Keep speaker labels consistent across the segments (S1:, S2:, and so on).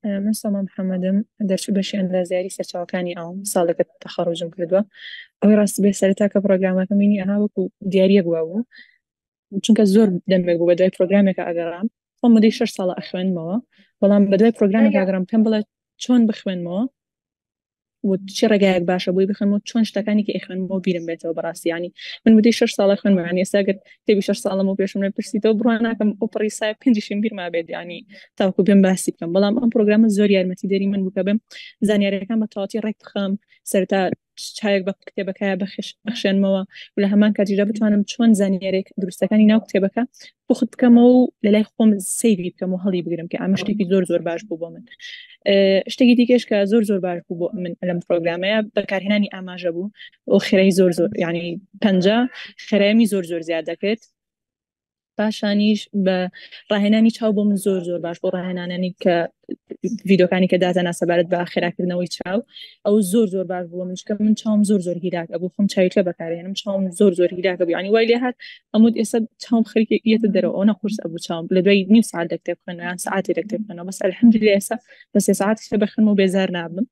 S1: من سۆما محەممەدم دەرچوو بەشی ئەندازیاری سەرچاوەکانی ئەوم ساڵێکە تەخەڕۆژم کردووە ئەوەی ڕاستی بێ سەرەتا کە پرۆگرامەکە مینی ئەها وەکو دیاریەک وا بوو چونکە زۆر دەمێک بوو بە دوای پرۆگرامێکە ئەگەڕام خۆم مدەی 6 ساڵە ئەخوێنمەوە بەڵام بە دوای پرۆگرامێک ئاگەڕام پێم بڵێ چۆن بخوێنمەوە و چی ڕێگایەک باشە بووی بخوێنمەوە چۆن شتەکانی کە ئەخوێنمەوە بیرم بێتەوە بەڕاستی ینی من مدەی 6 ساڵە خوێنمەوە ینی ئێستا ئەگەر کتێبی 6 ساڵم و پێشم لێ پرسیتەوە بڕوان ناکەم ئەو پڕی سایە پێنجشم بیرما بێت ینی تاوکو بێم باسی بکەم بەڵام ئەم پرۆگرامە زۆر یارمەتی دەری من بوو کە بێم زانیاریەکان بە تەواوەتی ڕێک بخەم سەرەتا چایەک بە کتێبەکەیە بخشێنمەوە و لە هەمان کاتیدا بتوانم چۆن زانیاریێک دروستەکانی ناو کتێبەکە بۆ خودت بکەمەوە و لەلای خۆم سەیری بکەم و هەڵی بگرم کە ئەمە شتێکی زۆر زۆر باش بوو بۆ من شتێکی دیکەش کە زۆر زۆر باش بوو بۆ من لەم پرۆگرامەیە بەکارهێنانی ئاماژە بوو ئەو خێرایی زۆر زۆر ینی پەنجە خێرایمی زۆر زۆر زیاد دەکرد پاشانیش بە ڕاهێنانی چاو بۆ من زۆر زۆر باش بۆ ڕاهێنانانی کە ڤیدۆکانی کە دادەنا سەبارەت بە خێراکردنەوەی چاو ئەو زۆر زۆر باش بووە منشکە من چاوم زۆر زۆر هیراکە بوو خۆم چاویکە بەکارێنم چاوم زۆر زۆر هیراکە بوو ینی وای لێ هات ئەمود ئێستا چاوم خەریکە دەرەوە ئەو نەخورس ئەبوو چاوم لە دوای نیم ساعت لە کتێب خوێندنەوە یان ساعاتی لە کتێب خوێندنەوە بەس ئەلحەمدولیلا ئێستا بە 3 ساعاتی کتێب بخوێنم و بێزار نابم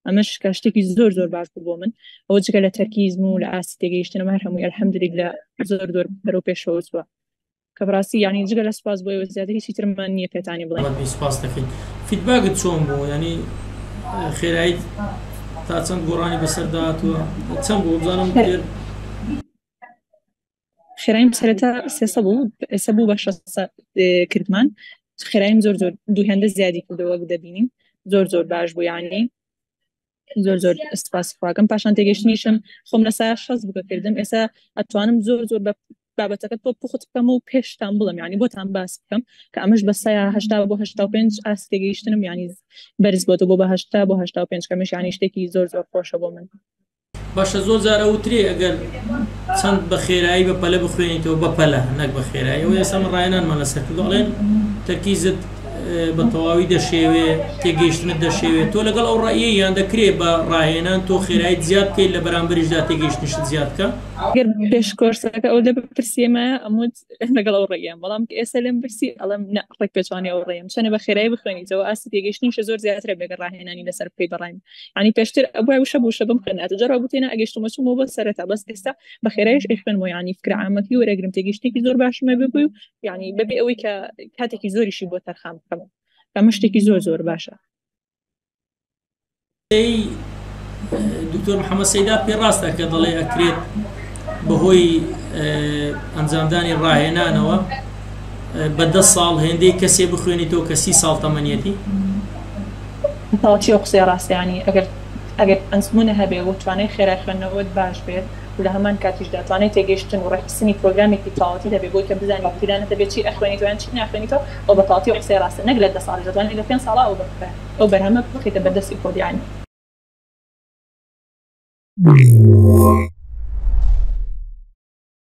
S1: ئەمەش کە شتێکی زۆر زۆر باش بوو بۆ من ئەوە جگە لە تەرکیزم و لە ئاستی تێگەیشتنەوە هەر هەمووی ئەلحەمدولیلا زۆر زۆر بەرەو پێشەوە چووە کە بەڕاستی ینی جگە لە سپاس بۆی زیاتر هیچی ترمان نییە پێتانی بڵێم
S2: سپاس دەکەین فیدباکت چۆن بوو ینی خێرایی تا چەند گۆڕانی بەسەرداهاتووە چەند بوو بزانم
S1: خێرایم سەرەتا 300 بوو ئێستا بوو بە 600 کردمان خێرایم زۆر زۆر دوو هێندە زیادی کردەوە دەبینین زۆر زۆر باش بوو ینی زۆر زۆر سپاسی خواکەم پاشان تێگەشتنیشم خۆم لە سایە 6 بکەکردم ئێستا ئەتوانم زۆر زۆر بە بابەتەکە تۆ بخوت بکەم و پێشتان بڵم ینی بۆتان باس بکەم کە ئەمەش بە سایە 80 بۆ 85 ئاست تێگەیشتنم ینی بەرز بۆتە بۆ بە 80 بۆ 85 کەمش ینی شتێکی زۆر زۆر خۆشە بۆ من
S2: باشە زۆر جارە وترێ ئەگەر چەند بە خێرایی بە پەلە بخوێنیتەوە بە پەلە نەک بە خێرایی و ئێستا ڕایەنانمان لەسەر کردو ئەڵێن تەرکیزت بە تەواوی دەشێوێ تێگەیشتنت دەشێوێت تۆ لەگەڵ ئەو ڕایە یان دەکرێت بە ڕاهێنان تۆ خێراییت زیاد بکەیت لە بەرامبەریشدا تێگەیشتنیشت زیاد بکە
S1: ئەگەر پێش کۆرسەکە ئەو لە بپرسیێمە ئەموت لەگەڵ ئەو ڕێیان بەڵام کە ئێستا لێم برسی ئەڵم ڕێک پێچوانی ئەو ڕێیم چەنە بە خێرایی بخوێنیتەوە ئاستی تێگەیشتنیشە زۆر زیاترە بێگە ڕاهێنانی لەسەر پێی بەڕایم ینی پێشتر ئەبووە وشە بووشە بم خوێناتە جارا بوتێنە ئەگەشتمە چوومەوە بۆ سەرەتا بەس ئێستا بە خێراییش ئەخوێنمەوە ینی فکرە عامەتی وەرەگرم تێگەیشتێکی زۆر باشمە ببووی و ینی بەبێ ئەوەی کە کاتێکی زۆریشی بۆ تەرخام بکەم ئەمە شتێکی زۆر زۆر باشە
S2: دکتۆر محەممەد سەیدا پێ ڕاستە کە دەڵێ ئەکرێت بەهۆی ئەنجامدانی ڕاهێنانەوە بە 10 ساڵ هێندەی کەسێ بخوێنیتەوە کە 30 ساڵ تەمەنیەتی
S1: تاوەتی قسەی ڕاستیانی ئەگەر ئەنسمونە هەبێ و توانای خێرای خوێندنەوەت باش بێت و لە هەمان کاتیشدا توانای تێگەیشتن و ڕێکخستنی پرۆگرامێکی تاوەتی دەبێت بۆی کە بزانانی پیرانە دەبێت چی ئەخوێنیتەوە یان چی ناخوێنیتەوە ئەو بە تاوەتی قسەی ڕاستە نەک لە 10 ساڵی دەتوانێت لە 5 ساڵە ئەو بەرهەمە بخیتە بەدەستی خۆت ینی